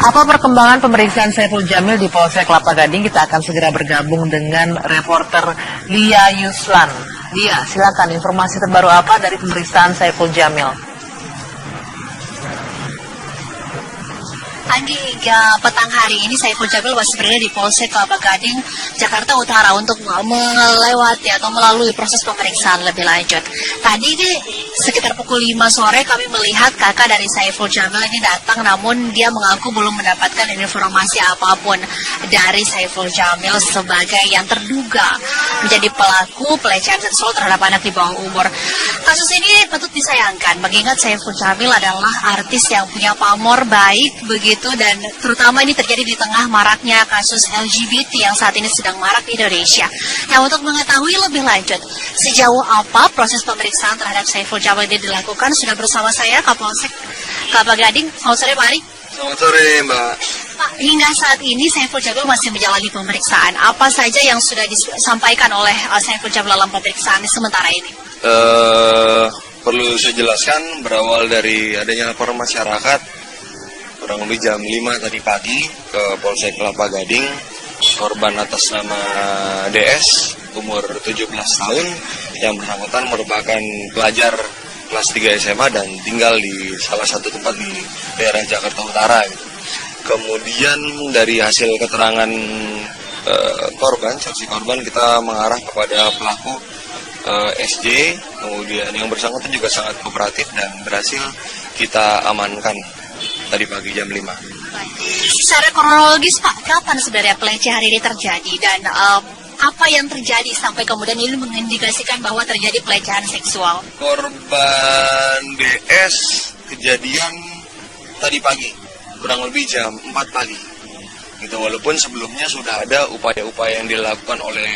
Apa perkembangan pemeriksaan Saiful Jamil di Polsek Kelapa Gading? Kita akan segera bergabung dengan reporter Lia Yuslan. Lia, silakan informasi terbaru apa dari pemeriksaan Saiful Jamil? Pagi hingga petang hari ini Saiful Jamil masih berada di Polsek Kelapa Gading, Jakarta Utara untuk melewati atau melalui proses pemeriksaan lebih lanjut. Tadi sekitar pukul 5 sore kami melihat kakak dari Saiful Jamil ini datang, namun dia mengaku belum mendapatkan informasi apapun dari Saiful Jamil sebagai yang terduga menjadi pelaku pelecehan seksual terhadap anak di bawah umur. Kasus ini patut disayangkan mengingat Saiful Jamil adalah artis yang punya pamor baik begitu, dan terutama ini terjadi di tengah maraknya kasus LGBT yang saat ini sedang marak di Indonesia. Nah, untuk mengetahui lebih lanjut sejauh apa proses pemeriksaan terhadap Saiful Jamil ini dilakukan, sudah bersama saya Kapolsek Kelapa Gading. Selamat sore Pak Ari. Selamat sore Mbak. Pak, hingga saat ini Saiful Jamil masih menjalani pemeriksaan. Apa saja yang sudah disampaikan oleh Saiful Jamil dalam pemeriksaan sementara ini? Perlu saya jelaskan, berawal dari adanya laporan masyarakat kurang lebih jam 5 tadi pagi ke Polsek Kelapa Gading, korban atas nama DS umur 17 tahun yang bersangkutan merupakan pelajar kelas 3 SMA dan tinggal di salah satu tempat di daerah Jakarta Utara gitu. Kemudian dari hasil keterangan korban, saksi korban, kita mengarah kepada pelaku SJ, kemudian yang bersangkutan juga sangat kooperatif dan berhasil kita amankan tadi pagi jam 5. Secara kronologis Pak, kapan sebenarnya pelecehan ini terjadi dan apa yang terjadi sampai kemudian ini mengindikasikan bahwa terjadi pelecehan seksual? Korban DS kejadian tadi pagi, kurang lebih jam 4 pagi. Gitu, walaupun sebelumnya sudah ada upaya-upaya yang dilakukan oleh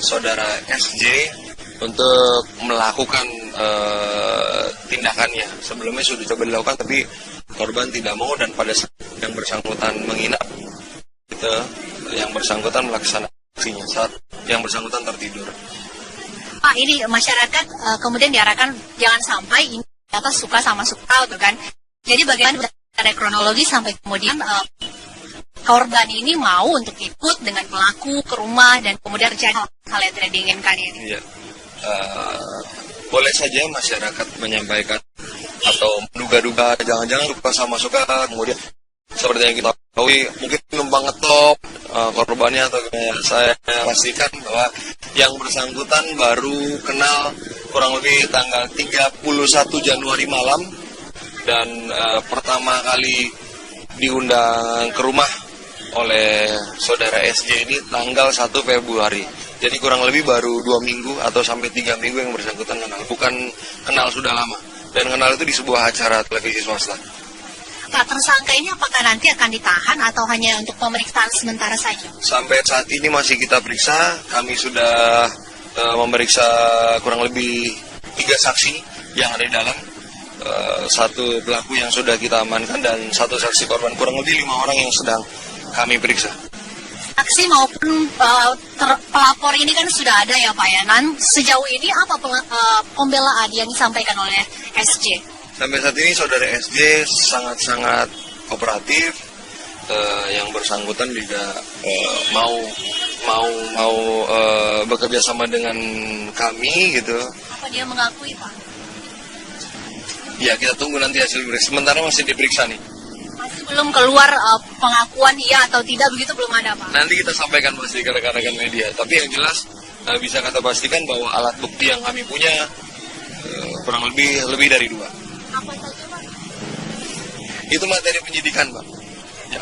saudara SJ untuk melakukan tindakannya. Sebelumnya sudah coba dilakukan, tapi korban tidak mau, dan pada saat yang bersangkutan menginap, gitu, yang bersangkutan melaksanakan aksinya saat yang bersangkutan tertidur. Pak, ini masyarakat kemudian diarahkan jangan sampai ini ternyata suka sama suka, tuh kan? Jadi bagaimana ada kronologi sampai kemudian korban ini mau untuk ikut dengan pelaku ke rumah dan kemudian terjadi hal yang tidak diinginkan ini? Iya. Boleh saja masyarakat menyampaikan atau menduga-duga jangan-jangan suka sama suka, kemudian seperti yang kita ketahui mungkin numpang ngetop korbannya, atau saya pastikan bahwa yang bersangkutan baru kenal kurang lebih tanggal 31 Januari malam, dan pertama kali diundang ke rumah oleh saudara SJ ini tanggal 1 Februari. Jadi kurang lebih baru 2 minggu atau sampai 3 minggu yang bersangkutan kenal. Bukan kenal sudah lama. Dan kenal itu di sebuah acara televisi swasta. Pak, tersangka ini apakah nanti akan ditahan atau hanya untuk pemeriksaan sementara saja? Sampai saat ini masih kita periksa. Kami sudah memeriksa kurang lebih 3 saksi yang ada di dalam. 1 pelaku yang sudah kita amankan dan 1 saksi korban. Kurang lebih 5 orang yang sedang kami periksa. Saksi maupun pelapor ini kan sudah ada ya Pak ya. Sejauh ini apa pembelaan yang disampaikan oleh SJ? Sampai saat ini saudara SJ sangat-sangat kooperatif. Yang bersangkutan juga mau bekerja sama dengan kami gitu. Apa dia mengakui Pak? Ya, kita tunggu nanti hasil periksa. Sementara masih diperiksa nih. Masih belum keluar pengakuan iya atau tidak, begitu belum ada Pak? Nanti kita sampaikan pasti ke rekan-rekan media. Tapi yang jelas bisa kita pastikan bahwa alat bukti yang kami punya kurang lebih dari 2. Apa saja Pak? Itu materi penyidikan Pak. Ya.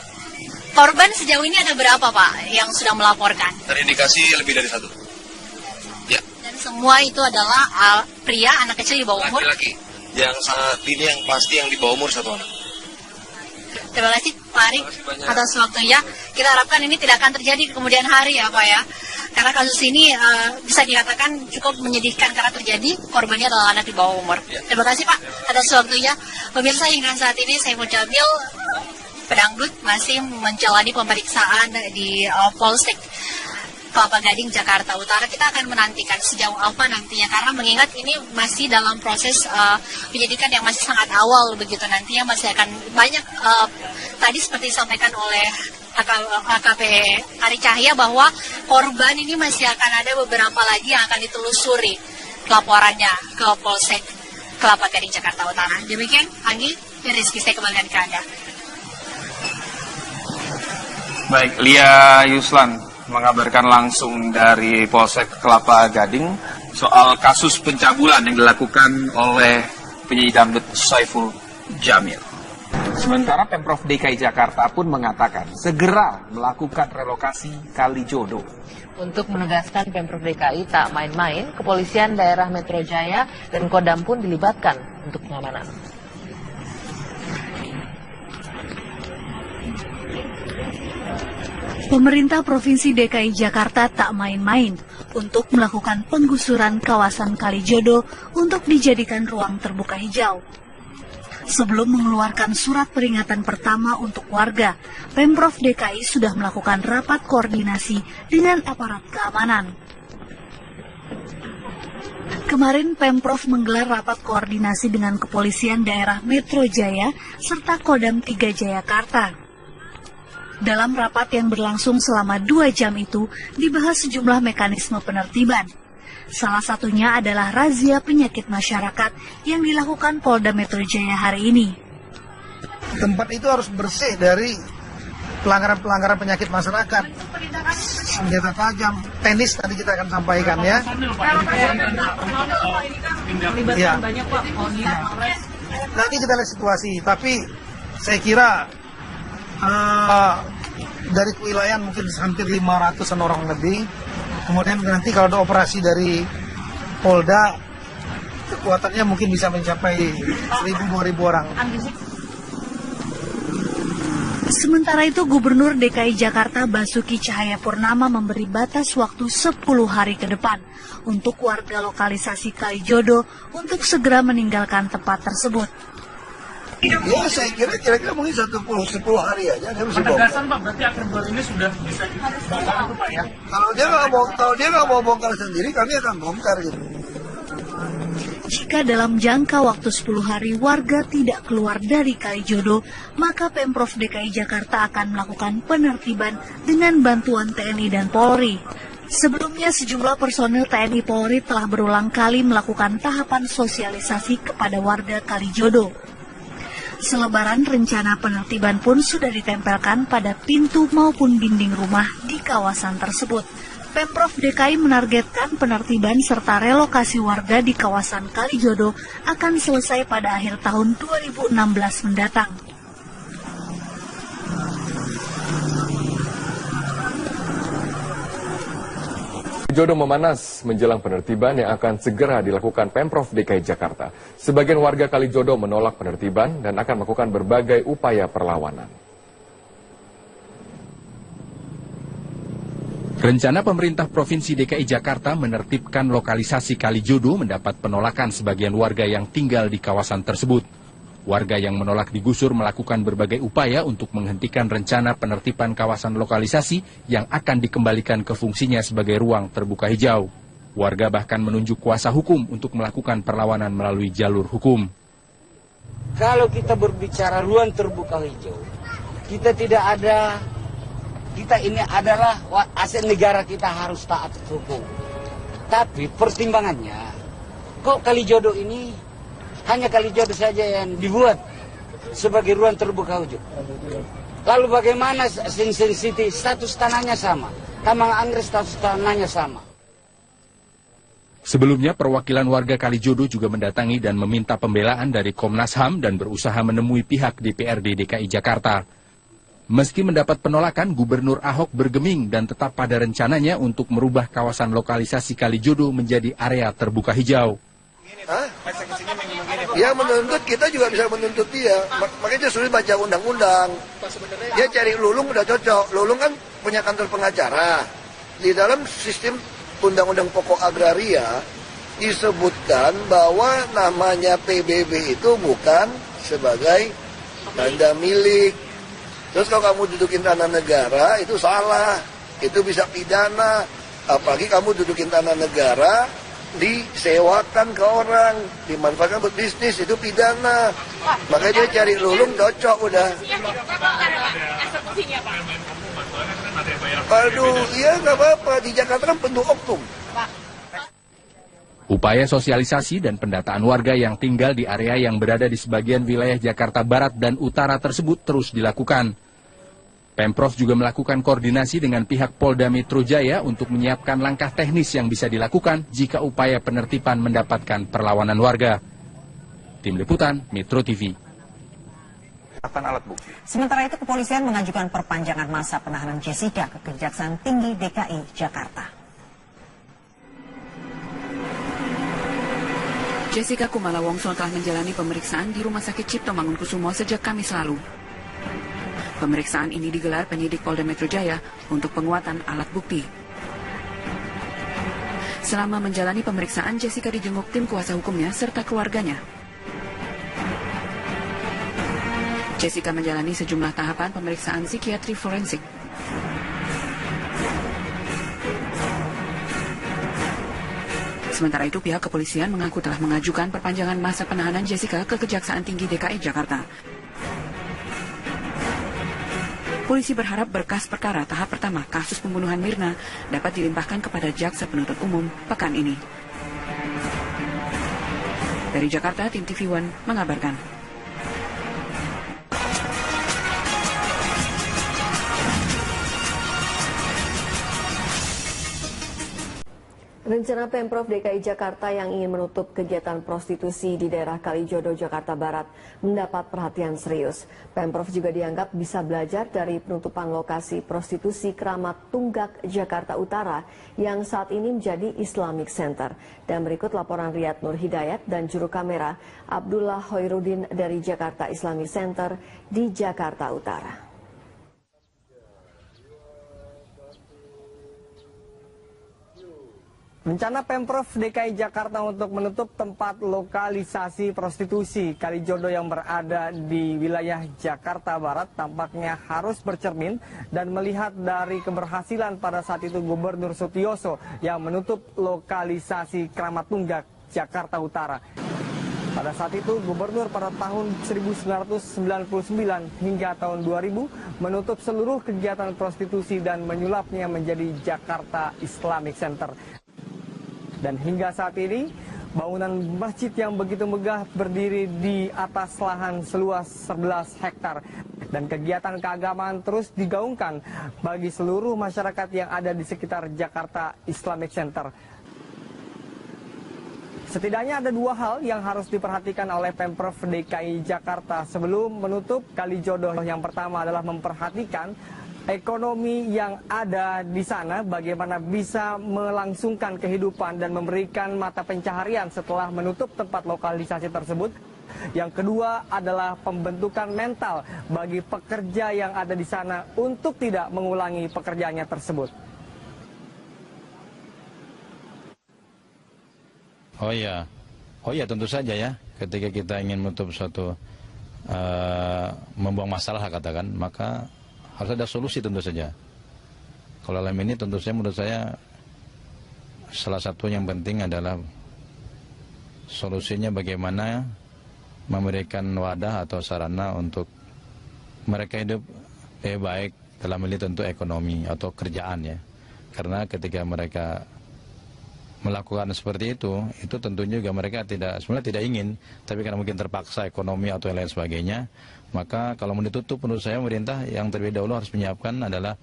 Korban sejauh ini ada berapa Pak yang sudah melaporkan? Terindikasi lebih dari 1. Ya. Dan semua itu adalah pria, anak kecil di bawah umur? Laki-laki. Yang saat ini yang pasti yang di bawah umur 1 anak. Terima kasih Pak Ari atas waktunya. Kita harapkan ini tidak akan terjadi di kemudian hari ya Pak ya. Karena kasus ini bisa dikatakan cukup menyedihkan karena terjadi korbannya adalah anak di bawah umur. Terima kasih Pak atas waktunya. Pemirsa, hingga saat ini Saiful Jamil pedangdut masih menjalani pemeriksaan di Polsek Kelapa Gading, Jakarta Utara. Kita akan menantikan sejauh apa nantinya, karena mengingat ini masih dalam proses penyidikan yang masih sangat awal begitu. Nantinya masih akan banyak tadi seperti disampaikan oleh AKP Ari Cahya bahwa korban ini masih akan ada beberapa lagi yang akan ditelusuri laporannya ke Polsek Kelapa Gading Jakarta Utara. Demikian, Anggi, dan Rizky, saya kembalikan ke Anda. Baik, Lia Yuslan mengabarkan langsung dari Polsek Kelapa Gading soal kasus pencabulan yang dilakukan oleh penyanyi dangdut Saiful Jamil. Sementara Pemprov DKI Jakarta pun mengatakan segera melakukan relokasi Kalijodo. Untuk menegaskan Pemprov DKI tak main-main, kepolisian daerah Metro Jaya dan Kodam pun dilibatkan untuk pengamanan. Pemerintah Provinsi DKI Jakarta tak main-main untuk melakukan penggusuran kawasan Kalijodo untuk dijadikan ruang terbuka hijau. Sebelum mengeluarkan surat peringatan pertama untuk warga, Pemprov DKI sudah melakukan rapat koordinasi dengan aparat keamanan. Kemarin Pemprov menggelar rapat koordinasi dengan kepolisian daerah Metro Jaya serta Kodam 3 Jayakarta. Dalam rapat yang berlangsung selama 2 jam itu, dibahas sejumlah mekanisme penertiban. Salah satunya adalah razia penyakit masyarakat yang dilakukan Polda Metro Jaya hari ini. Tempat itu harus bersih dari pelanggaran-pelanggaran penyakit masyarakat. Senjata tajam, tenis tadi kita akan sampaikan ya. Ya. Nanti kita lihat situasi, tapi saya kira dari kewilayahan mungkin hampir 500-an orang lebih. Kemudian nanti kalau ada operasi dari Polda, kekuatannya mungkin bisa mencapai 1.000-2.000 orang. Sementara itu, Gubernur DKI Jakarta Basuki Cahayapurnama memberi batas waktu 10 hari ke depan untuk warga lokalisasi Kalijodo untuk segera meninggalkan tempat tersebut. Ya, saya kira mungkin 10 hari aja dia bisa bongkar. Penegasan Pak, berarti akhir bulan ini sudah bisa dibongkar itu Pak ya? Kalau dia nggak mau bongkar sendiri, kami akan bongkar gitu. Jika dalam jangka waktu 10 hari warga tidak keluar dari Kalijodo, maka Pemprov DKI Jakarta akan melakukan penertiban dengan bantuan TNI dan Polri. Sebelumnya sejumlah personil TNI Polri telah berulang kali melakukan tahapan sosialisasi kepada warga Kalijodo. Selebaran rencana penertiban pun sudah ditempelkan pada pintu maupun dinding rumah di kawasan tersebut. Pemprov DKI menargetkan penertiban serta relokasi warga di kawasan Kalijodo akan selesai pada akhir tahun 2016 mendatang. Kalijodo memanas menjelang penertiban yang akan segera dilakukan Pemprov DKI Jakarta. Sebagian warga Kalijodo menolak penertiban dan akan melakukan berbagai upaya perlawanan. Rencana pemerintah Provinsi DKI Jakarta menertibkan lokalisasi Kalijodo mendapat penolakan sebagian warga yang tinggal di kawasan tersebut. Warga yang menolak digusur melakukan berbagai upaya untuk menghentikan rencana penertiban kawasan lokalisasi yang akan dikembalikan ke fungsinya sebagai ruang terbuka hijau. Warga bahkan menunjuk kuasa hukum untuk melakukan perlawanan melalui jalur hukum. Kalau kita berbicara ruang terbuka hijau, kita ini adalah aset negara, kita harus taat hukum. Tapi pertimbangannya, kok Kalijodo ini hanya Kalijodo saja yang dibuat sebagai ruang terbuka hijau. Lalu bagaimana Sin City status tanahnya sama, Taman Anggrek status tanahnya sama. Sebelumnya perwakilan warga Kalijodo juga mendatangi dan meminta pembelaan dari Komnas HAM dan berusaha menemui pihak DPRD DKI Jakarta. Meski mendapat penolakan, Gubernur Ahok bergeming dan tetap pada rencananya untuk merubah kawasan lokalisasi Kalijodo menjadi area terbuka hijau. Dia menuntut, kita juga bisa menuntut dia. Makanya dia sulit baca undang-undang. Dia cari Lulung udah cocok. Lulung kan punya kantor pengacara. Di dalam sistem undang-undang pokok agraria disebutkan bahwa namanya PBB itu bukan sebagai tanda milik. Terus kalau kamu dudukin tanah negara itu salah. Itu bisa pidana. Apalagi kamu dudukin tanah negara disewakan ke orang, dimanfaatkan buat bisnis, itu pidana. Makanya dia cari lulung, cocok udah. Aduh, iya nggak apa-apa, di Jakarta kan penuh oknum. Upaya sosialisasi dan pendataan warga yang tinggal di area yang berada di sebagian wilayah Jakarta Barat dan Utara tersebut terus dilakukan. Pemprov juga melakukan koordinasi dengan pihak Polda Metro Jaya untuk menyiapkan langkah teknis yang bisa dilakukan jika upaya penertiban mendapatkan perlawanan warga. Tim Liputan Metro TV. Alat bukti. Sementara itu kepolisian mengajukan perpanjangan masa penahanan Jessica ke Kejaksaan Tinggi DKI Jakarta. Jessica Kumala Wongso telah menjalani pemeriksaan di Rumah Sakit Cipto Mangunkusumo sejak Kamis lalu. Pemeriksaan ini digelar penyidik Polda Metro Jaya untuk penguatan alat bukti. Selama menjalani pemeriksaan, Jessica dijenguk tim kuasa hukumnya serta keluarganya. Jessica menjalani sejumlah tahapan pemeriksaan psikiatri forensik. Sementara itu, pihak kepolisian mengaku telah mengajukan perpanjangan masa penahanan Jessica ke Kejaksaan Tinggi DKI Jakarta. Polisi berharap berkas perkara tahap pertama kasus pembunuhan Mirna dapat dilimpahkan kepada Jaksa Penuntut Umum pekan ini. Dari Jakarta, tim TV One mengabarkan. Rencana Pemprov DKI Jakarta yang ingin menutup kegiatan prostitusi di daerah Kalijodo, Jakarta Barat mendapat perhatian serius. Pemprov juga dianggap bisa belajar dari penutupan lokasi prostitusi Keramat Tunggak, Jakarta Utara yang saat ini menjadi Islamic Center. Dan berikut laporan Riyad Nur Hidayat dan juru kamera Abdullah Hoirudin dari Jakarta Islamic Center di Jakarta Utara. Rencana Pemprov DKI Jakarta untuk menutup tempat lokalisasi prostitusi Kalijodo yang berada di wilayah Jakarta Barat tampaknya harus bercermin dan melihat dari keberhasilan pada saat itu Gubernur Sutioso yang menutup lokalisasi Keramat Tunggak, Jakarta Utara. Pada saat itu Gubernur pada tahun 1999 hingga tahun 2000 menutup seluruh kegiatan prostitusi dan menyulapnya menjadi Jakarta Islamic Center. Dan hingga saat ini, bangunan masjid yang begitu megah berdiri di atas lahan seluas 11 hektar. Dan kegiatan keagamaan terus digaungkan bagi seluruh masyarakat yang ada di sekitar Jakarta Islamic Center. Setidaknya ada dua hal yang harus diperhatikan oleh Pemprov DKI Jakarta sebelum menutup Kalijodo. Yang pertama adalah memperhatikan ekonomi yang ada di sana, bagaimana bisa melangsungkan kehidupan dan memberikan mata pencaharian setelah menutup tempat lokalisasi tersebut. Yang kedua adalah pembentukan mental bagi pekerja yang ada di sana untuk tidak mengulangi pekerjaannya tersebut. Oh ya tentu saja ya, ketika kita ingin menutup suatu membuang masalah katakan, maka harus ada solusi tentu saja. Kalau dalam ini tentu saja menurut saya salah satu yang penting adalah solusinya bagaimana memberikan wadah atau sarana untuk mereka hidup lebih baik dalam ini tentu ekonomi atau kerjaan ya. Karena ketika mereka melakukan seperti itu tentunya juga mereka sebenarnya tidak ingin, tapi karena mungkin terpaksa ekonomi atau yang lain sebagainya, maka kalau mau ditutup menurut saya pemerintah yang terlebih dahulu harus menyiapkan adalah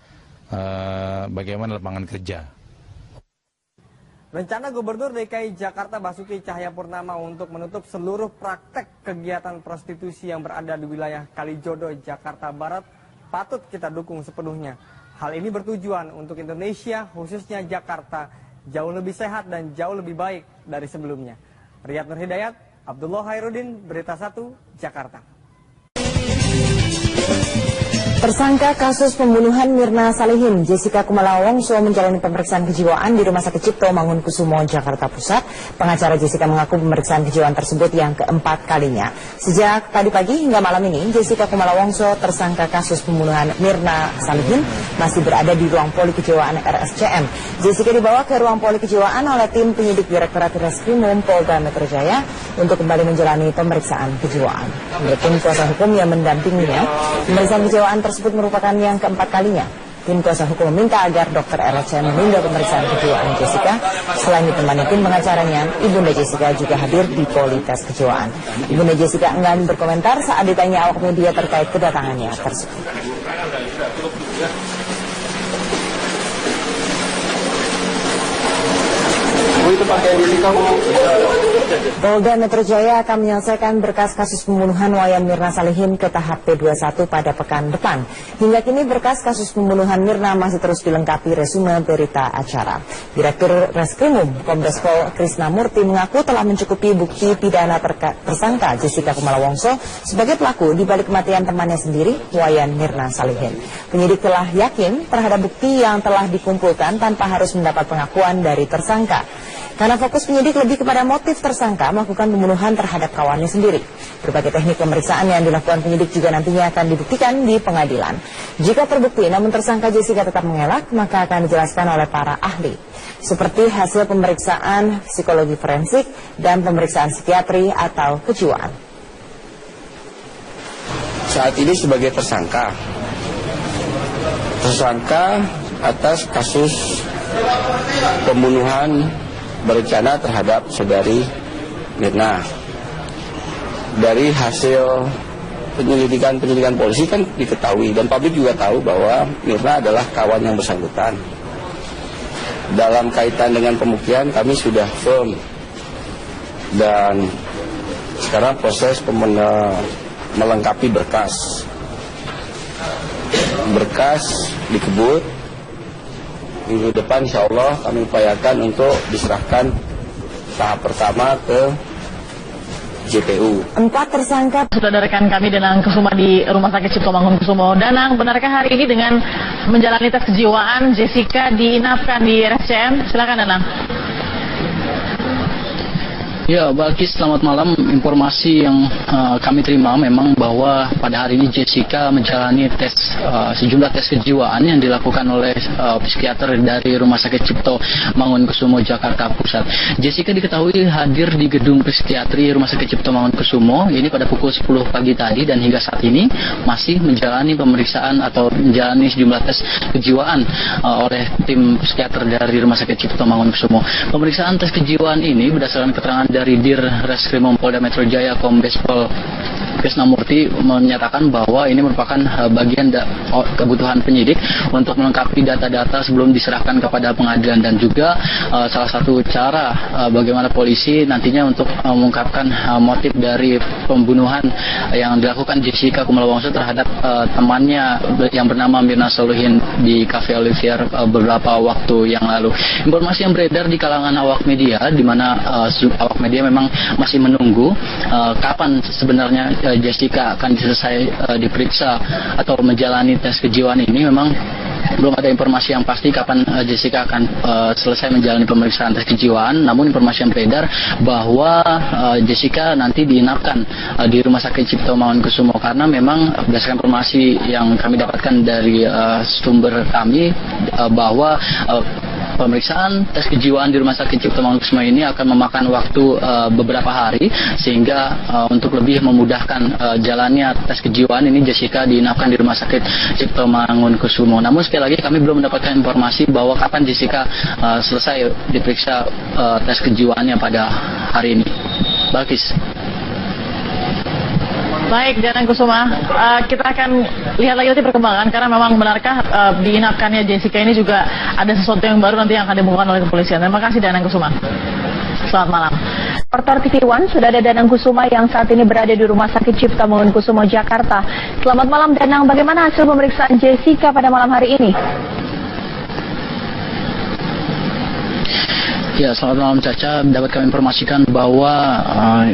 bagaimana lapangan kerja. Rencana Gubernur DKI Jakarta Basuki Cahayapurnama untuk menutup seluruh praktek kegiatan prostitusi yang berada di wilayah Kalijodo, Jakarta Barat patut kita dukung sepenuhnya. Hal ini bertujuan untuk Indonesia, khususnya Jakarta, jauh lebih sehat dan jauh lebih baik dari sebelumnya. Riyad Nur Hidayat, Abdullah Hairudin, Berita 1, Jakarta. Tersangka kasus pembunuhan Mirna Salihin, Jessica Kumala Wongso menjalani pemeriksaan kejiwaan di Rumah Sakit Cipto Mangunkusumo, Jakarta Pusat. Pengacara Jessica mengaku pemeriksaan kejiwaan tersebut yang keempat kalinya. Sejak tadi pagi hingga malam ini, Jessica Kumala Wongso, tersangka kasus pembunuhan Mirna Salihin, masih berada di ruang poli kejiwaan RSCM. Jessica dibawa ke ruang poli kejiwaan oleh tim penyidik Direktorat Reskrimum Polda Metro Jaya untuk kembali menjalani pemeriksaan kejiwaan. Menurut tim kuasa hukum yang mendampinginya, pemeriksaan kejiwaan tersebut merupakan yang keempat kalinya. Tim kuasa hukum meminta agar dokter RSCM menunda pemeriksaan kejiwaan Jessica. Selain ditemani tim pengacaranya, Ibunda Jessica juga hadir di poli tes kejiwaan. Ibunda Jessica enggan berkomentar saat ditanya awak media terkait kedatangannya tersebut. Polda Metro Jaya akan menyelesaikan berkas kasus pembunuhan Wayan Mirna Salihin ke tahap P21 pada pekan depan. Hingga kini berkas kasus pembunuhan Mirna masih terus dilengkapi resume berita acara. Direktur Reskrimum Kombes Pol Krisnamurti mengaku telah mencukupi bukti pidana tersangka Jessica Kumala Wongso sebagai pelaku di balik kematian temannya sendiri, Wayan Mirna Salihin. Penyidik telah yakin terhadap bukti yang telah dikumpulkan tanpa harus mendapat pengakuan dari tersangka. Karena fokus penyidik lebih kepada motif tersangka melakukan pembunuhan terhadap kawannya sendiri. Berbagai teknik pemeriksaan yang dilakukan penyidik juga nantinya akan dibuktikan di pengadilan. Jika terbukti namun tersangka Jessica tetap mengelak, maka akan dijelaskan oleh para ahli. Seperti hasil pemeriksaan psikologi forensik dan pemeriksaan psikiatri atau kejiwaan. Saat ini sebagai tersangka atas kasus pembunuhan berencana terhadap saudari Mirna. Dari hasil penyelidikan polisi kan diketahui dan publik juga tahu bahwa Mirna adalah kawan yang bersangkutan. Dalam kaitan dengan pembuktian kami sudah firm dan sekarang proses melengkapi berkas dikebut. Minggu depan insya Allah kami upayakan untuk diserahkan tahap pertama ke JPU. 4 tersangka sudah ada rekan kami Danang Kusuma di Rumah Sakit Cipto Mangunkusumo. Danang, benarkah hari ini dengan menjalani tes kejiwaan Jessica diinapkan di RSCM? Silakan Danang. Ya, Balkis, selamat malam. Informasi yang kami terima memang bahwa pada hari ini Jessica menjalani sejumlah tes kejiwaan yang dilakukan oleh psikiater dari Rumah Sakit Cipto Mangunkusumo, Jakarta Pusat. Jessica diketahui hadir di gedung psikiatri Rumah Sakit Cipto Mangunkusumo ini pada pukul 10 pagi tadi dan hingga saat ini masih menjalani pemeriksaan atau menjalani sejumlah tes kejiwaan oleh tim psikiater dari Rumah Sakit Cipto Mangunkusumo. Pemeriksaan tes kejiwaan ini berdasarkan keterangan dari Dir Reskrimum Polda Metro Jaya Kombes Pol Krisnamurti menyatakan bahwa ini merupakan bagian kebutuhan penyidik untuk melengkapi data-data sebelum diserahkan kepada pengadilan dan juga salah satu cara bagaimana polisi nantinya untuk mengungkapkan motif dari pembunuhan yang dilakukan Jessica Kumala Wongso terhadap temannya yang bernama Mirna Salihin di Cafe Olivier beberapa waktu yang lalu. Informasi yang beredar di kalangan awak media di mana awak media memang masih menunggu kapan sebenarnya Jessica akan selesai diperiksa atau menjalani tes kejiwaan ini. Memang belum ada informasi yang pasti kapan Jessica akan selesai menjalani pemeriksaan tes kejiwaan. Namun informasi yang beredar bahwa Jessica nanti diinapkan di Rumah Sakit Cipto Mangunkusumo karena memang berdasarkan informasi yang kami dapatkan dari sumber kami bahwa pemeriksaan tes kejiwaan di Rumah Sakit Cipto Mangunkusumo ini akan memakan waktu beberapa hari sehingga untuk lebih memudahkan jalannya tes kejiwaan ini Jessica diinapkan di Rumah Sakit Cipto Mangunkusumo. Namun sekali lagi kami belum mendapatkan informasi bahwa kapan Jessica selesai diperiksa tes kejiwaannya pada hari ini. Balkis. Baik, Danang Kusuma, kita akan lihat lagi nanti perkembangan karena memang benarkah diinapkannya Jessica ini juga ada sesuatu yang baru nanti yang akan dibongkar oleh kepolisian. Terima kasih Danang Kusuma. Selamat malam. Reporter TV One sudah ada Danang Kusuma yang saat ini berada di Rumah Sakit Cipto Mangunkusumo, Jakarta. Selamat malam Danang, bagaimana hasil pemeriksaan Jessica pada malam hari ini? Ya, selamat malam Caca. Dapat kami informasikan bahwa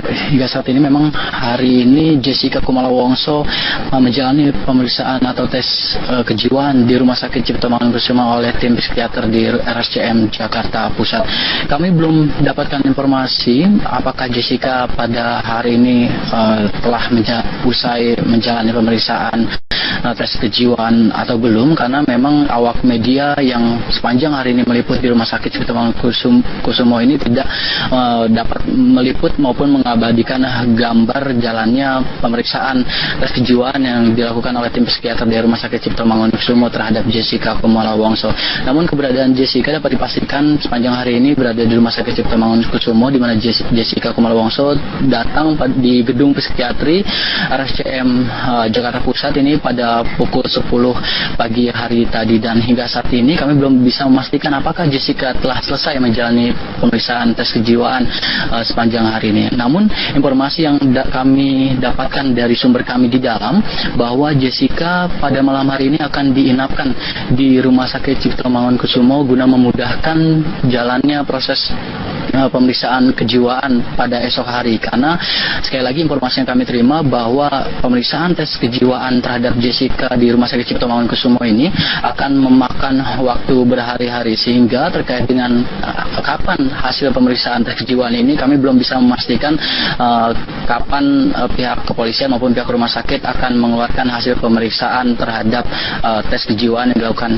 hingga saat ini memang hari ini Jessica Kumala Wongso menjalani pemeriksaan atau tes kejiwaan di Rumah Sakit Cipto Mangunkusumo oleh tim psikiater di RSCM Jakarta Pusat. Kami belum dapatkan informasi apakah Jessica pada hari ini telah usai menjalani pemeriksaan tes kejiwaan atau belum, karena memang awak media yang sepanjang hari ini meliput di Rumah Sakit Cipto Mangunkusumo ini tidak dapat meliput maupun mengabadikan gambar jalannya pemeriksaan tes kejiwaan yang dilakukan oleh tim psikiater di Rumah Sakit Cipto Mangunkusumo terhadap Jessica Kumala Wongso. Namun keberadaan Jessica dapat dipastikan sepanjang hari ini berada di Rumah Sakit Cipto Mangunkusumo, di mana Jessica Kumala Wongso datang di gedung psikiatri RSCM Jakarta Pusat ini pada pukul 10 pagi hari tadi, dan hingga saat ini kami belum bisa memastikan apakah Jessica telah selesai menjalani pemeriksaan tes kejiwaan sepanjang hari ini. Namun informasi yang kami dapatkan dari sumber kami di dalam bahwa Jessica pada malam hari ini akan diinapkan di Rumah Sakit Cipto Mangunkusumo guna memudahkan jalannya proses pemeriksaan kejiwaan pada esok hari, karena sekali lagi informasi yang kami terima bahwa pemeriksaan tes kejiwaan terhadap Jessica di Rumah Sakit Cipto Mangunkusumo ini akan memakan waktu berhari-hari, sehingga terkait dengan kapan hasil pemeriksaan tes kejiwaan ini kami belum bisa memastikan kapan pihak kepolisian maupun pihak rumah sakit akan mengeluarkan hasil pemeriksaan terhadap tes kejiwaan yang dilakukan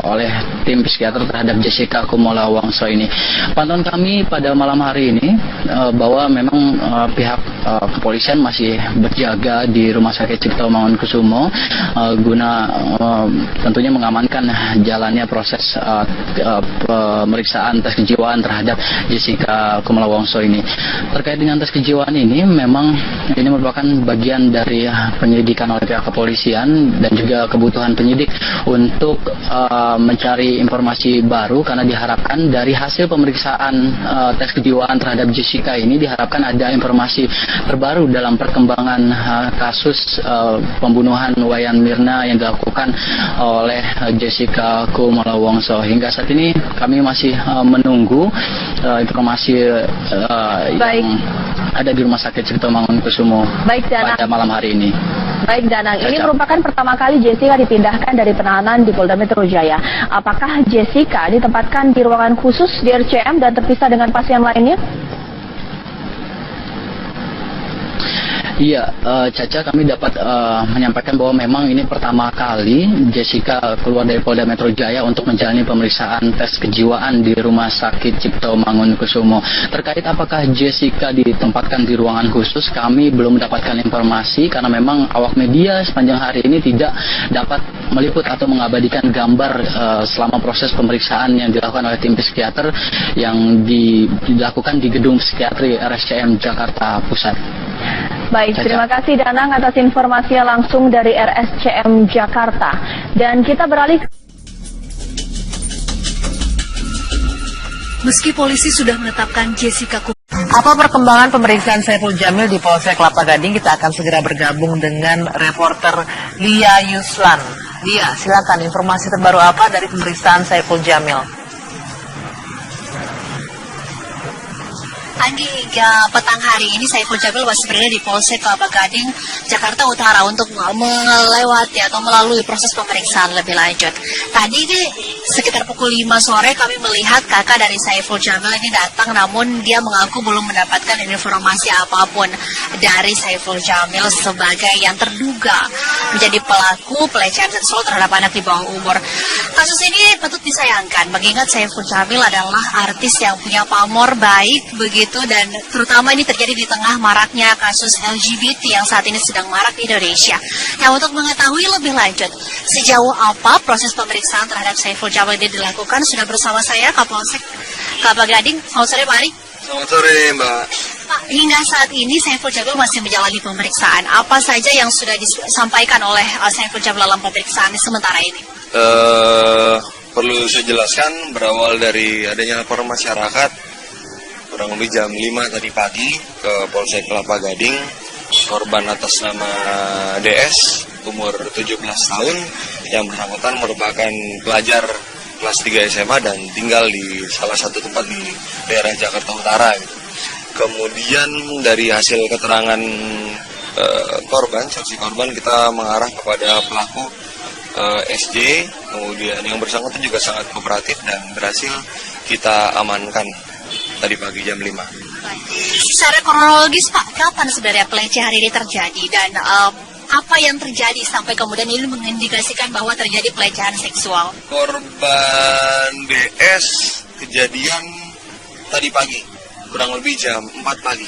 oleh tim psikiater terhadap Jessica Kumala Wongso ini. Pantauan kami pada malam hari ini bahwa memang pihak kepolisian masih berjaga di Rumah Sakit Cipto Mangunkusumo guna tentunya mengamankan jalannya proses pemeriksaan tes kejiwaan terhadap Jessica Kumala Wongso ini. Terkait dengan tes kejiwaan ini, memang ini merupakan bagian dari penyelidikan oleh pihak kepolisian dan juga kebutuhan penyidik untuk mencari informasi baru, karena diharapkan dari hasil pemeriksaan tes kejiwaan terhadap Jessica ini diharapkan ada informasi terbaru dalam perkembangan kasus pembunuhan Wayan Mirna yang dilakukan oleh Jessica Kumala Wongso. Hingga saat ini kami masih menunggu informasi yang ada di Rumah Sakit Cipto Mangunkusumo pada malam hari ini. Baik Danang, ini merupakan pertama kali Jessica dipindahkan dari penahanan di Polda Metro Jaya. Apakah Jessica ditempatkan di ruangan khusus di RCM dan terpisah dengan pasien lainnya? Iya, Caca, kami dapat menyampaikan bahwa memang ini pertama kali Jessica keluar dari Polda Metro Jaya untuk menjalani pemeriksaan tes kejiwaan di Rumah Sakit Cipto Mangunkusumo. Terkait apakah Jessica ditempatkan di ruangan khusus, kami belum mendapatkan informasi, karena memang awak media sepanjang hari ini tidak dapat meliput atau mengabadikan gambar selama proses pemeriksaan yang dilakukan oleh tim psikiater yang dilakukan di gedung psikiatri RSCM Jakarta Pusat. Baik, terima kasih Danang atas informasinya langsung dari RSCM Jakarta. Dan kita beralih. Meski polisi sudah menetapkan Jessica Apa perkembangan pemeriksaan Saiful Jamil di Polsek Kelapa Gading? Kita akan segera bergabung dengan reporter Lia Yuslan. Lia, silakan informasi terbaru apa dari pemeriksaan Saiful Jamil? Anggi, hingga petang hari ini Saiful Jamil masih berada di Polsek Kelapa Gading, Jakarta Utara untuk melewati atau melalui proses pemeriksaan lebih lanjut. Tadi sekitar pukul 5 sore kami melihat kakak dari Saiful Jamil ini datang, namun dia mengaku belum mendapatkan informasi apapun dari Saiful Jamil sebagai yang terduga menjadi pelaku pelecehan seksual terhadap anak di bawah umur. Kasus ini patut disayangkan mengingat Saiful Jamil adalah artis yang punya pamor baik begitu, dan terutama ini terjadi di tengah maraknya kasus LGBT yang saat ini sedang marak di Indonesia. Nah, untuk mengetahui lebih lanjut sejauh apa proses pemeriksaan terhadap Saiful Jamil ini dilakukan, sudah bersama saya Kapolsek Kelapa Gading. Selamat sore Pak Ari. Selamat sore Mbak. Pak, hingga saat ini Saiful Jamil masih menjalani pemeriksaan. Apa saja yang sudah disampaikan oleh Saiful Jamil dalam pemeriksaan sementara ini? Perlu saya jelaskan, berawal dari adanya laporan masyarakat kurang lebih jam 5 tadi pagi ke Polsek Kelapa Gading, korban atas nama DS umur 17 tahun yang bersangkutan merupakan pelajar kelas 3 SMA dan tinggal di salah satu tempat di daerah Jakarta Utara gitu. Kemudian dari hasil keterangan saksi korban, kita mengarah kepada pelaku SJ, kemudian yang bersangkutan juga sangat kooperatif dan berhasil kita amankan tadi pagi jam 5. Secara kronologis Pak, kapan sebenarnya pelecehan ini terjadi dan apa yang terjadi sampai kemudian ini mengindikasikan bahwa terjadi pelecehan seksual? Korban DS kejadian tadi pagi, kurang lebih jam 4 pagi.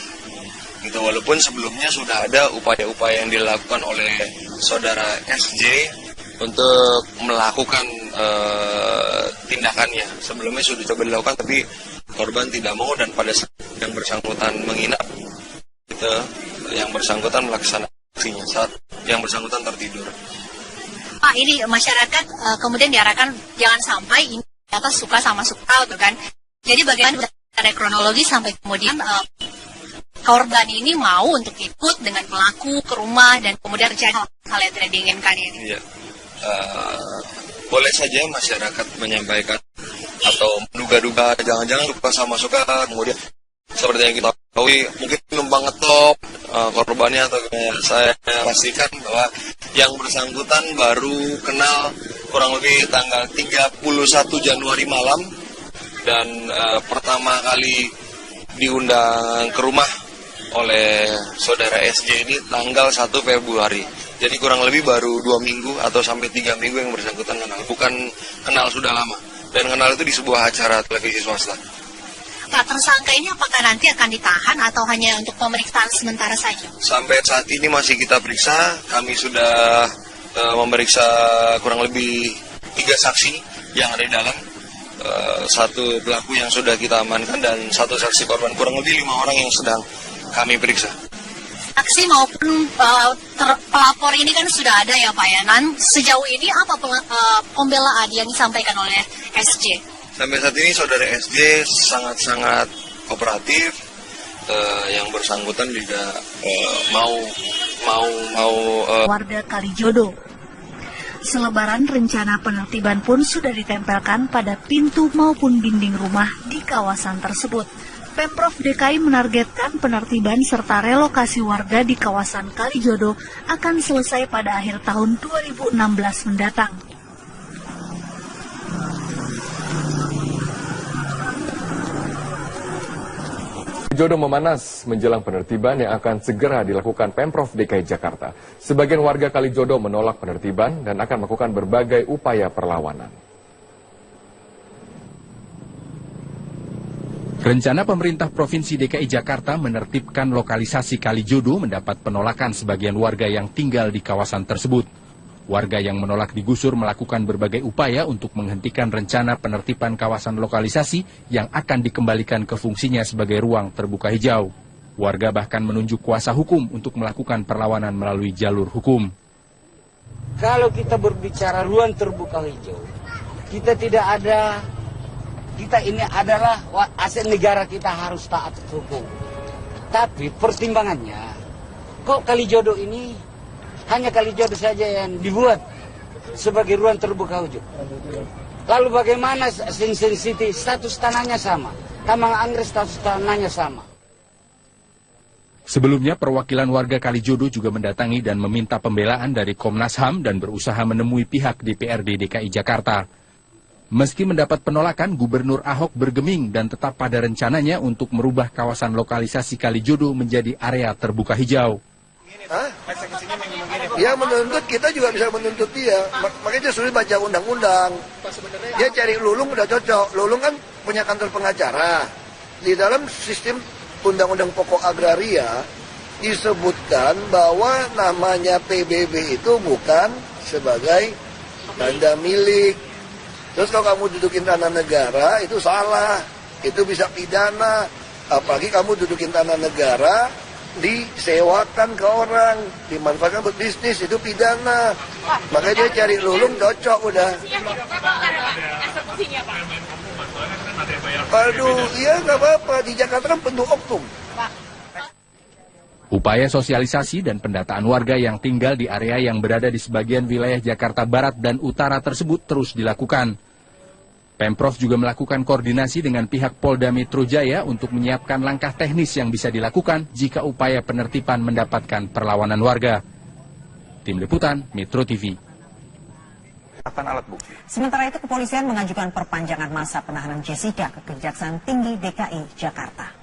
Gitu, walaupun sebelumnya sudah ada upaya-upaya yang dilakukan oleh saudara SJ untuk melakukan tindakannya. Sebelumnya sudah coba dilakukan, tapi korban tidak mau, dan pada saat yang bersangkutan menginap, gitu, yang bersangkutan melaksanakan aksinya saat yang bersangkutan tertidur. Pak, ini masyarakat kemudian diarahkan jangan sampai ini atas suka sama suka, gitu kan? Jadi bagaimana dari kronologi sampai kemudian korban ini mau untuk ikut dengan pelaku ke rumah dan kemudian terjadi hal yang tidak diinginkan ini? Iya. Boleh saja masyarakat menyampaikan atau menduga-duga jangan-jangan suka sama suka, kemudian seperti yang kita ketahui mungkin numpang ngetop korbannya, atau saya pastikan bahwa yang bersangkutan baru kenal kurang lebih tanggal 31 Januari malam, dan pertama kali diundang ke rumah oleh saudara SJ ini tanggal 1 Februari. Jadi kurang lebih baru 2 minggu atau sampai 3 minggu yang bersangkutan kenal. Bukan kenal sudah lama. Dan kenal itu di sebuah acara televisi swasta. Pak, tersangka ini apakah nanti akan ditahan atau hanya untuk pemeriksaan sementara saja? Sampai saat ini masih kita periksa. Kami sudah memeriksa kurang lebih 3 saksi yang ada di dalam. 1 pelaku yang sudah kita amankan dan 1 saksi korban. Kurang lebih 5 orang yang sedang kami periksa. Saksi maupun pelapor ini kan sudah ada ya Pak ya. Sejauh ini apa pembelaan yang disampaikan oleh SJ? Sampai saat ini saudara SJ sangat-sangat kooperatif. Yang bersangkutan juga mau warga Kalijodo. Selebaran rencana penertiban pun sudah ditempelkan pada pintu maupun dinding rumah di kawasan tersebut. Pemprov DKI menargetkan penertiban serta relokasi warga di kawasan Kalijodo akan selesai pada akhir tahun 2016 mendatang. Kalijodo memanas menjelang penertiban yang akan segera dilakukan Pemprov DKI Jakarta. Sebagian warga Kalijodo menolak penertiban dan akan melakukan berbagai upaya perlawanan. Rencana pemerintah Provinsi DKI Jakarta menertibkan lokalisasi Kalijodo mendapat penolakan sebagian warga yang tinggal di kawasan tersebut. Warga yang menolak digusur melakukan berbagai upaya untuk menghentikan rencana penertiban kawasan lokalisasi yang akan dikembalikan ke fungsinya sebagai ruang terbuka hijau. Warga bahkan menunjuk kuasa hukum untuk melakukan perlawanan melalui jalur hukum. Kalau kita berbicara ruang terbuka hijau, kita tidak ada. Kita ini adalah aset negara, kita harus taat hukum. Tapi pertimbangannya, kok Kalijodo ini hanya Kalijodo saja yang dibuat sebagai ruang terbuka hijau. Lalu bagaimana Sensiti status tanahnya sama, Taman Anggrek status tanahnya sama. Sebelumnya perwakilan warga Kalijodo juga mendatangi dan meminta pembelaan dari Komnas HAM dan berusaha menemui pihak DPRD DKI Jakarta. Meski mendapat penolakan, Gubernur Ahok bergeming dan tetap pada rencananya untuk merubah kawasan lokalisasi Kalijodo menjadi area terbuka hijau. Ya menuntut, kita juga bisa menuntut dia. Makanya dia sulit baca undang-undang. Dia cari Lulung udah cocok. Lulung kan punya kantor pengacara. Di dalam sistem Undang-Undang Pokok Agraria disebutkan bahwa namanya PBB itu bukan sebagai tanda milik. Terus kalau kamu dudukin tanah negara itu salah, itu bisa pidana. Apalagi kamu dudukin tanah negara, disewakan ke orang, dimanfaatkan buat bisnis, itu pidana. Makanya dia cari Lulung cocok udah. Aduh, iya nggak apa-apa, di Jakarta kan penuh oknum. Upaya sosialisasi dan pendataan warga yang tinggal di area yang berada di sebagian wilayah Jakarta Barat dan Utara tersebut terus dilakukan. Pemprov juga melakukan koordinasi dengan pihak Polda Metro Jaya untuk menyiapkan langkah teknis yang bisa dilakukan jika upaya penertiban mendapatkan perlawanan warga. Tim Liputan Metro TV. Alat bukti. Sementara itu kepolisian mengajukan perpanjangan masa penahanan Jessica ke Kejaksaan Tinggi DKI Jakarta.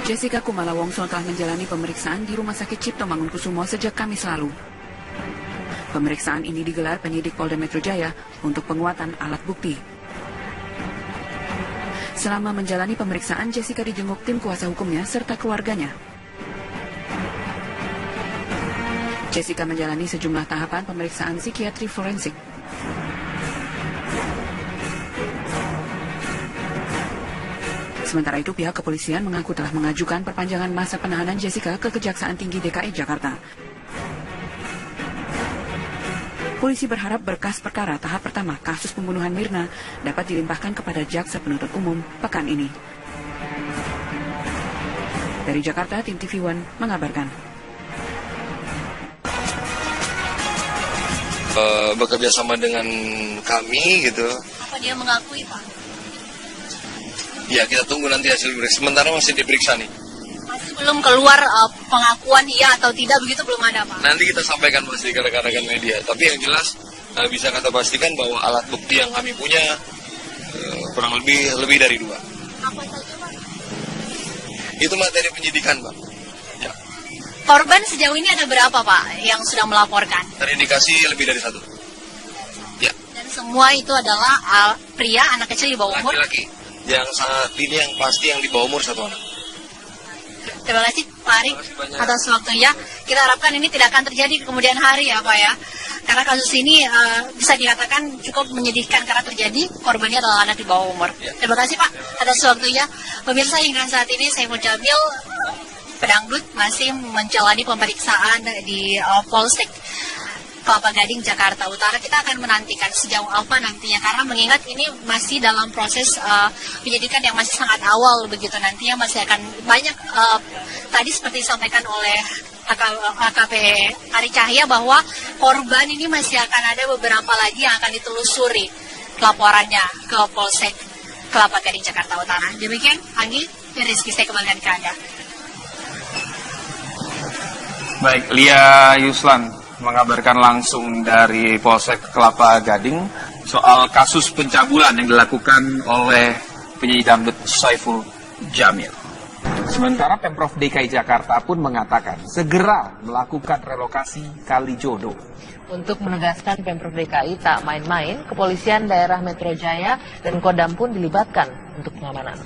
Jessica Kumala Wongso telah menjalani pemeriksaan di Rumah Sakit Cipto Mangunkusumo sejak Kamis lalu. Pemeriksaan ini digelar penyidik Polda Metro Jaya untuk penguatan alat bukti. Selama menjalani pemeriksaan, Jessica dijenguk tim kuasa hukumnya serta keluarganya. Jessica menjalani sejumlah tahapan pemeriksaan psikiatri forensik. Sementara itu, pihak kepolisian mengaku telah mengajukan perpanjangan masa penahanan Jessica ke Kejaksaan Tinggi DKI Jakarta. Polisi berharap berkas perkara tahap pertama kasus pembunuhan Mirna dapat dilimpahkan kepada Jaksa Penuntut Umum pekan ini. Dari Jakarta, tim TV One mengabarkan. Bekerja sama dengan kami gitu. Apa dia mengakui, Pak? Ya, kita tunggu nanti hasil periksa. Sementara masih diperiksa nih. Masih belum keluar pengakuan iya atau tidak, begitu belum ada, Pak? Nanti kita sampaikan pasti ke rekan-rekan media. Tapi yang jelas bisa kita pastikan bahwa alat bukti yang kami punya kurang lebih dari 2. Apa saja, Pak? Itu materi penyidikan, Pak. Ya. Korban sejauh ini ada berapa, Pak, yang sudah melaporkan? Terindikasi lebih dari 1. Ya. Dan semua itu adalah pria, anak kecil di bawah umur? Laki-laki. Yang saat ini yang pasti yang di bawah umur 1 anak. Terima kasih Pak Ari atas waktunya. Kita harapkan ini tidak akan terjadi di kemudian hari ya Pak ya. Karena kasus ini bisa dikatakan cukup menyedihkan karena terjadi korbannya adalah anak di bawah umur. Terima kasih Pak atas waktunya. Pemirsa, hingga saat ini Saiful Jamil pedangdut masih menjalani pemeriksaan di Polsek Kelapa Gading, Jakarta Utara. Kita akan menantikan sejauh apa nantinya, karena mengingat ini masih dalam proses penyidikan yang masih sangat awal begitu. Nantinya masih akan banyak tadi seperti disampaikan oleh AKP Ari Cahya bahwa korban ini masih akan ada beberapa lagi yang akan ditelusuri laporannya ke Polsek Kelapa Gading, Jakarta Utara. Demikian, Anggi dan Rizky, saya kembalikan ke Anda. Baik, Lia Yuslan mengabarkan langsung dari Polsek Kelapa Gading soal kasus pencabulan yang dilakukan oleh penyanyi dangdut Saiful Jamil. Sementara Pemprov DKI Jakarta pun mengatakan segera melakukan relokasi Kalijodo. Untuk menegaskan Pemprov DKI tak main-main, kepolisian daerah Metro Jaya dan Kodam pun dilibatkan untuk pengamanan.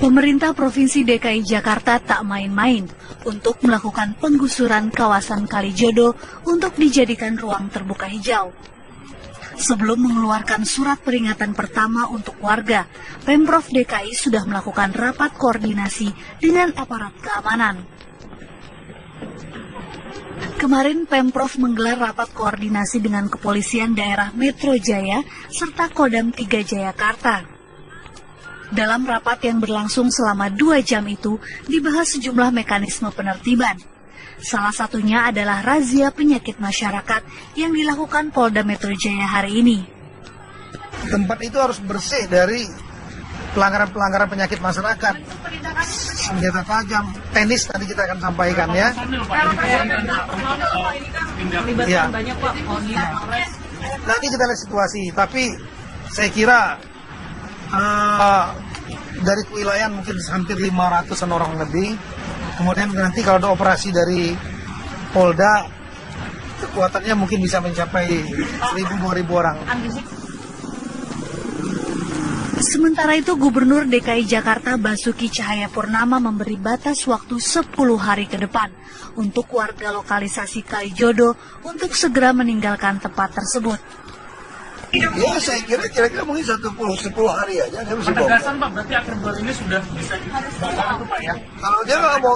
Pemerintah Provinsi DKI Jakarta tak main-main untuk melakukan penggusuran kawasan Kalijodo untuk dijadikan ruang terbuka hijau. Sebelum mengeluarkan surat peringatan pertama untuk warga, Pemprov DKI sudah melakukan rapat koordinasi dengan aparat keamanan. Kemarin Pemprov menggelar rapat koordinasi dengan kepolisian daerah Metro Jaya serta Kodam 3 Jayakarta. Dalam rapat yang berlangsung selama 2 jam itu, dibahas sejumlah mekanisme penertiban. Salah satunya adalah razia penyakit masyarakat yang dilakukan Polda Metro Jaya hari ini. Tempat itu harus bersih dari pelanggaran-pelanggaran penyakit masyarakat. Senjata tajam, tenis tadi kita akan sampaikan ya. Ya. Nanti kita lihat situasi, tapi saya kira dari kewilayahan mungkin hampir 500-an orang lebih. Kemudian nanti kalau ada operasi dari Polda, kekuatannya mungkin bisa mencapai 1.000-2.000 orang. Sementara itu, Gubernur DKI Jakarta Basuki Cahayapurnama memberi batas waktu 10 hari ke depan untuk warga lokalisasi Kalijodo untuk segera meninggalkan tempat tersebut. Ya, saya kira mungkin 10 hari aja. Penegasan Pak, berarti akhir bulan ini sudah bisa dibongkar itu Pak ya?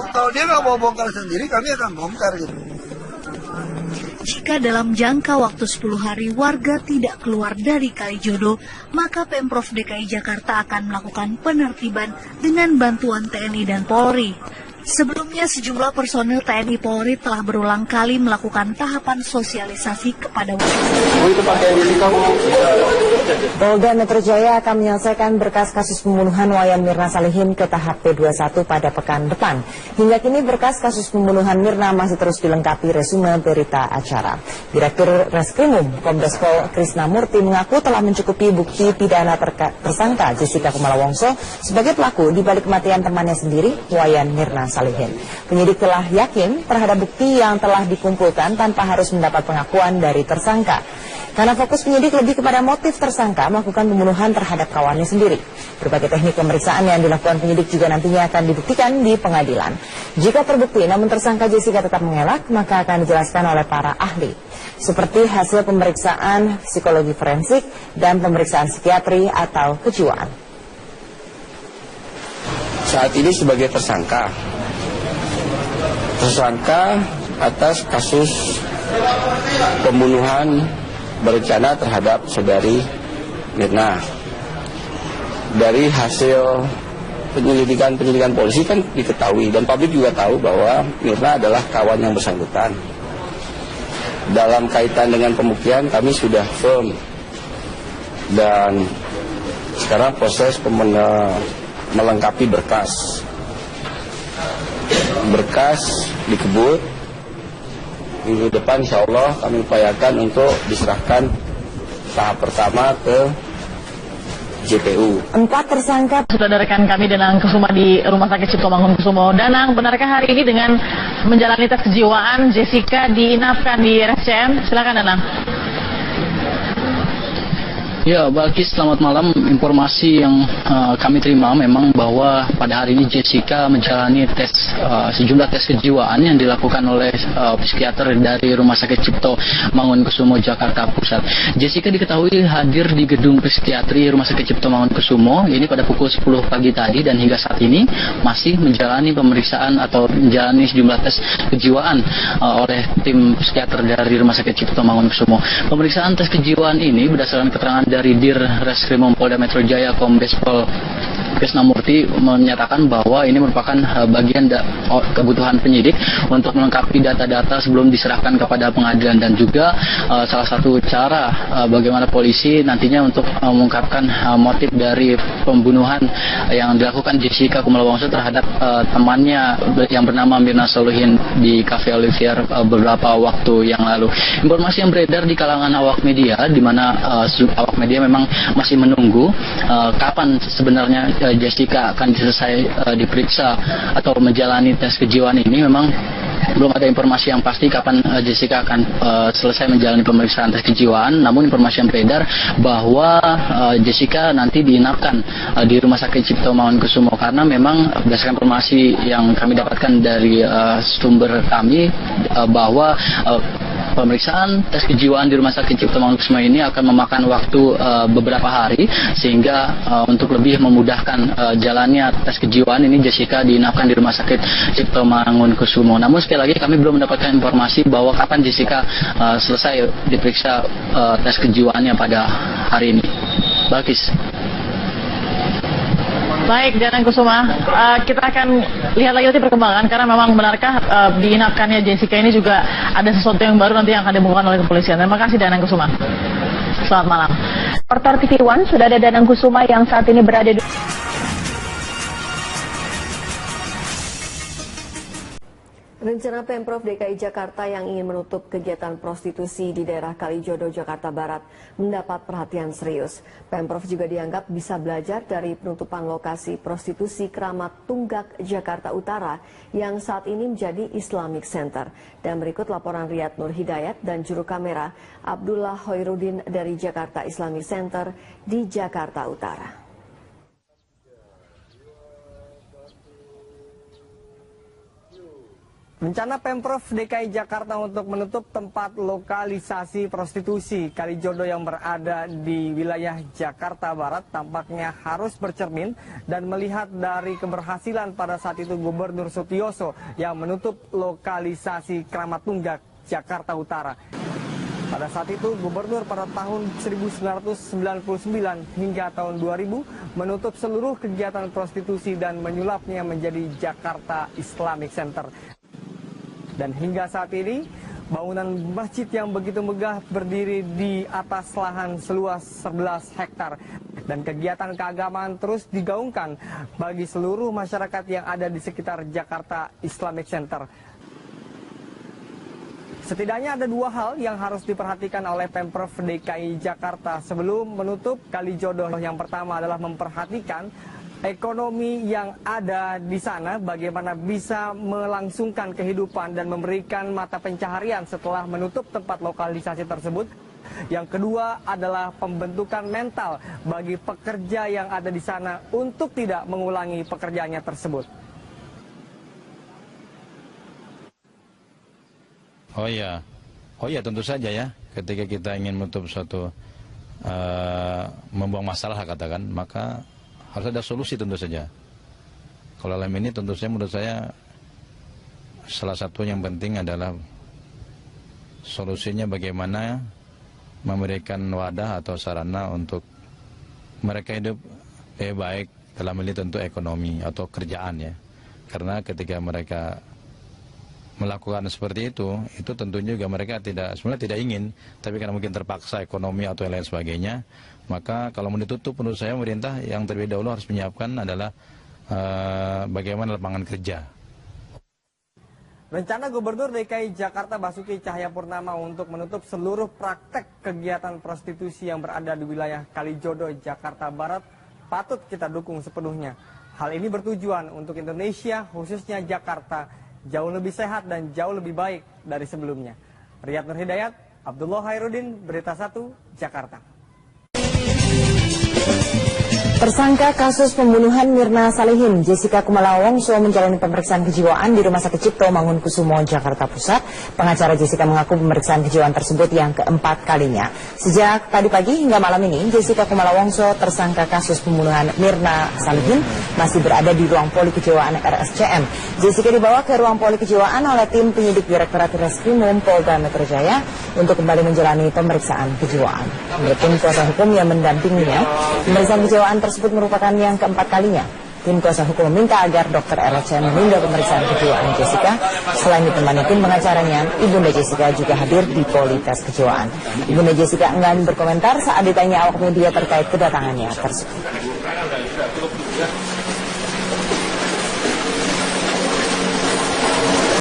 Kalau dia nggak mau bongkar sendiri, kami akan bongkar gitu. Jika dalam jangka waktu 10 hari warga tidak keluar dari Kalijodo, maka Pemprov DKI Jakarta akan melakukan penertiban dengan bantuan TNI dan Polri. Sebelumnya sejumlah personil TNI Polri telah berulang kali melakukan tahapan sosialisasi kepada warga. Polda Metro Jaya akan menyelesaikan berkas kasus pembunuhan Wayan Mirna Salihin ke tahap P21 pada pekan depan. Hingga kini berkas kasus pembunuhan Mirna masih terus dilengkapi resume berita acara. Direktur Reskrimum Kombes Pol Krisna Murty mengaku telah mencukupi bukti pidana tersangka Jessica Kumala Wongso sebagai pelaku di balik kematian temannya sendiri, Wayan Mirna Salihin. Penyidik telah yakin terhadap bukti yang telah dikumpulkan tanpa harus mendapat pengakuan dari tersangka. Karena fokus penyidik lebih kepada motif tersangka melakukan pembunuhan terhadap kawannya sendiri. Berbagai teknik pemeriksaan yang dilakukan penyidik juga nantinya akan dibuktikan di pengadilan. Jika terbukti namun tersangka Jessica tetap mengelak, maka akan dijelaskan oleh para ahli. Seperti hasil pemeriksaan psikologi forensik dan pemeriksaan psikiatri atau kejiwaan. Saat ini sebagai tersangka atas kasus pembunuhan berencana terhadap saudari Mirna. Dari hasil penyelidikan polisi kan diketahui dan publik juga tahu bahwa Mirna adalah kawan yang bersangkutan. Dalam kaitan dengan pembuktian kami sudah firm dan sekarang proses melengkapi berkas dikebut. Minggu depan insya Allah kami upayakan untuk diserahkan tahap pertama ke JPU. 4 tersangka. Sudah ada rekan kami Danang Kusuma di Rumah Sakit Cipto Mangunkusumo. Danang, benarkah hari ini dengan menjalani tes kejiwaan Jessica diinapkan di RSCM? Silakan Danang. Ya, Balkis, selamat malam. Informasi yang kami terima memang bahwa pada hari ini Jessica menjalani sejumlah tes kejiwaan yang dilakukan oleh psikiater dari Rumah Sakit Cipto Mangunkusumo, Jakarta Pusat. Jessica diketahui hadir di gedung psikiatri Rumah Sakit Cipto Mangunkusumo ini pada pukul 10 pagi tadi dan hingga saat ini masih menjalani pemeriksaan atau menjalani sejumlah tes kejiwaan oleh tim psikiater dari Rumah Sakit Cipto Mangunkusumo. Pemeriksaan tes kejiwaan ini berdasarkan keterangan dari Dir Reskrimum Polda Metro Jaya Kombes Pol Krisna Murty menyatakan bahwa ini merupakan bagian kebutuhan penyidik untuk melengkapi data-data sebelum diserahkan kepada pengadilan dan juga salah satu cara bagaimana polisi nantinya untuk mengungkapkan motif dari pembunuhan yang dilakukan Jessica Kumala Wongso terhadap temannya yang bernama Mirna Salihin di Cafe Olivier beberapa waktu yang lalu. Informasi yang beredar di kalangan awak media di mana awak media memang masih menunggu kapan sebenarnya Jessica akan selesai diperiksa atau menjalani tes kejiwaan ini. Memang belum ada informasi yang pasti kapan Jessica akan selesai menjalani pemeriksaan tes kejiwaan. Namun informasi yang beredar bahwa Jessica nanti diinapkan di Rumah Sakit Cipto Mangunkusumo karena memang berdasarkan informasi yang kami dapatkan dari sumber kami bahwa pemeriksaan tes kejiwaan di Rumah Sakit Cipto Mangunkusumo ini akan memakan waktu beberapa hari sehingga untuk lebih memudahkan jalannya tes kejiwaan ini Jessica diinapkan di Rumah Sakit Cipto Mangunkusumo. Namun sekali lagi kami belum mendapatkan informasi bahwa kapan Jessica selesai diperiksa tes kejiwaannya pada hari ini. Balkis. Baik, Danang Kusuma, kita akan lihat lagi nanti perkembangan karena memang benarkah diinapkannya Jessica ini juga ada sesuatu yang baru nanti yang akan dibongkar oleh kepolisian. Terima kasih Danang Kusuma. Selamat malam. Reporter TV One sudah ada Danang Kusuma yang saat ini berada di... Rencana Pemprov DKI Jakarta yang ingin menutup kegiatan prostitusi di daerah Kalijodo, Jakarta Barat mendapat perhatian serius. Pemprov juga dianggap bisa belajar dari penutupan lokasi prostitusi Keramat Tunggak, Jakarta Utara yang saat ini menjadi Islamic Center. Dan berikut laporan Riyad Nur Hidayat dan juru kamera Abdullah Hoirudin dari Jakarta Islamic Center di Jakarta Utara. Rencana Pemprov DKI Jakarta untuk menutup tempat lokalisasi prostitusi Kalijodo yang berada di wilayah Jakarta Barat tampaknya harus bercermin dan melihat dari keberhasilan pada saat itu Gubernur Sutioso yang menutup lokalisasi Keramat Tunggak, Jakarta Utara. Pada saat itu, gubernur pada tahun 1999 hingga tahun 2000 menutup seluruh kegiatan prostitusi dan menyulapnya menjadi Jakarta Islamic Center. Dan hingga saat ini, bangunan masjid yang begitu megah berdiri di atas lahan seluas 11 hektar. Dan kegiatan keagamaan terus digaungkan bagi seluruh masyarakat yang ada di sekitar Jakarta Islamic Center. Setidaknya ada dua hal yang harus diperhatikan oleh Pemprov DKI Jakarta sebelum menutup Kalijodo. Yang pertama adalah memperhatikan ekonomi yang ada di sana, bagaimana bisa melangsungkan kehidupan dan memberikan mata pencaharian setelah menutup tempat lokalisasi tersebut. Yang kedua adalah pembentukan mental bagi pekerja yang ada di sana untuk tidak mengulangi pekerjaannya tersebut. Oh ya tentu saja ya. Ketika kita ingin menutup suatu membuang masalah katakan, maka harus ada solusi tentu saja. Kalau dalam ini tentu saja menurut saya salah satu yang penting adalah solusinya bagaimana memberikan wadah atau sarana untuk mereka hidup baik, dalam ini tentu ekonomi atau kerjaan ya. Karena ketika mereka melakukan seperti itu tentunya juga mereka sebenarnya tidak ingin, tapi karena mungkin terpaksa ekonomi atau lain sebagainya, maka kalau mau ditutup menurut saya pemerintah yang terlebih dahulu harus menyiapkan adalah bagaimana lapangan kerja. Rencana Gubernur DKI Jakarta Basuki Cahayapurnama untuk menutup seluruh praktek kegiatan prostitusi yang berada di wilayah Kalijodo, Jakarta Barat patut kita dukung sepenuhnya. Hal ini bertujuan untuk Indonesia, khususnya Jakarta, jauh lebih sehat dan jauh lebih baik dari sebelumnya. Riyad Nur Hidayat, Abdullah Hairudin, Berita 1, Jakarta. Tersangka kasus pembunuhan Mirna Salihin, Jessica Kumala Wongso menjalani pemeriksaan kejiwaan di Rumah Sakit Cipto Mangunkusumo, Jakarta Pusat. Pengacara Jessica mengaku pemeriksaan kejiwaan tersebut yang keempat kalinya. Sejak tadi pagi hingga malam ini, Jessica Kumala Wongso, tersangka kasus pembunuhan Mirna Salihin, masih berada di ruang poli kejiwaan RSCM. Jessica dibawa ke ruang poli kejiwaan oleh tim penyidik Direktorat Reskrimum Polda Metro Jaya untuk kembali menjalani pemeriksaan kejiwaan. Menurut tim kuasa hukum yang mendampinginya, pemeriksaan kejiwaan tersebut merupakan yang keempat kalinya. Tim kuasa hukum meminta agar dokter RSCM menunda pemeriksaan kejiwaan Jessica. Selain ditemani tim pengacaranya, Ibunda Jessica juga hadir di poli tes kejiwaan. Ibunda Jessica enggan berkomentar saat ditanya awak media terkait kedatangannya tersebut.